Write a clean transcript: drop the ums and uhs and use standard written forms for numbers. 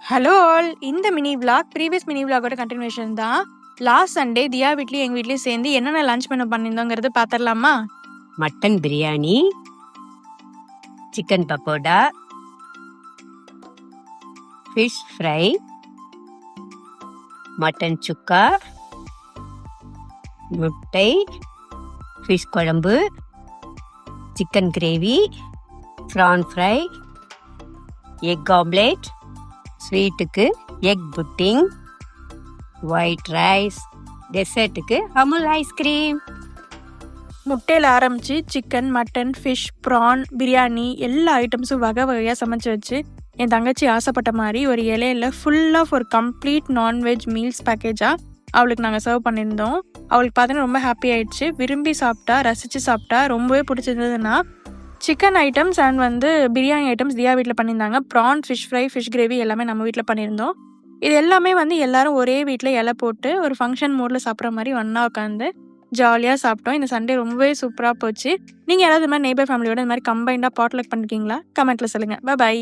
Hello all! இந்த mini vlog previous mini விளாகோட continuation தான். லாஸ்ட் சண்டே தியா வீட்லயும் எங்க வீட்லயும் சேர்ந்து என்னென்ன லஞ்ச் மெனு பண்ணியிருந்தோங்கிறது பார்த்துடலாமா? Mutton biryani, chicken pakoda, fish fry, mutton sukka, முட்டை, ஃபிஷ் குழம்பு, chicken gravy, prawn fry, egg omelette, ஸ்வீட்டுக்கு எக் புட்டிங், ஒயிட் ரைஸ், டெசர்ட்டுக்கு அமுல் ஐஸ்கிரீம். முட்டையில் ஆரம்பித்து chicken, mutton, fish, prawn, biryani எல்லா ஐட்டம்ஸும் வகை வகையாக சமைச்சு வச்சு என் தங்கச்சி ஆசைப்பட்ட மாதிரி ஒரு இலையில ஃபுல் ஆஃப் ஒரு கம்ப்ளீட் நான்வெஜ் மீல்ஸ் பேக்கேஜாக அவளுக்கு நாங்கள் சர்வ் பண்ணியிருந்தோம். அவளுக்கு பார்த்தீங்கன்னா ரொம்ப ஹாப்பி ஆயிடுச்சு. விரும்பி சாப்பிட்டா, ரசித்து சாப்பிட்டா. ரொம்பவே பிடிச்சிருந்ததுன்னா chicken items and biryani items Diya வீட்டில் பண்ணியிருந்தாங்க. Prawn, fish fry, fish gravy எல்லாமே நம்ம வீட்டில் பண்ணியிருந்தோம். இது எல்லாமே எல்லாரும் ஒரே வீட்டில் இலை போட்டு ஒரு ஃபங்க்ஷன் மோடில் சாப்பிட்ற மாதிரி ஒன்றா உட்காந்து ஜாலியாக சாப்பிட்டோம். இந்த சண்டே ரொம்பவே சூப்பராக போச்சு. நீங்கள் யாராவது இந்த மாதிரி நெய்பர் ஃபேமிலியோட இந்த மாதிரி கம்பைண்டாக பாட்லக் பண்ணிருக்கீங்களா? கமெண்ட்டில் சொல்லுங்கள். பை.